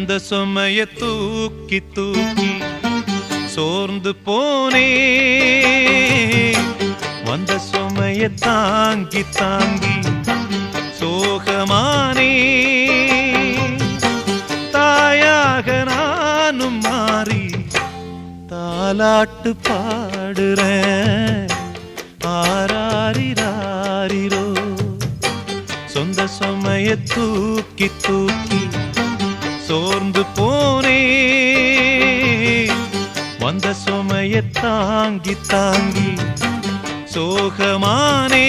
இந்த சுமைய தூக்கி தூக்கி சோர்ந்து போனே, வந்த சுமைய தாங்கி தாங்கி சோகமானே. தாயாக நானும் மாறி தாலாட்டு பாடுறேன். ஆராரிராரிரோ சொந்த சுமைய தூக்கி தூக்கி சோர்ந்து போனே, வந்த சுமைய தாங்கி தாங்கி சோகமானே.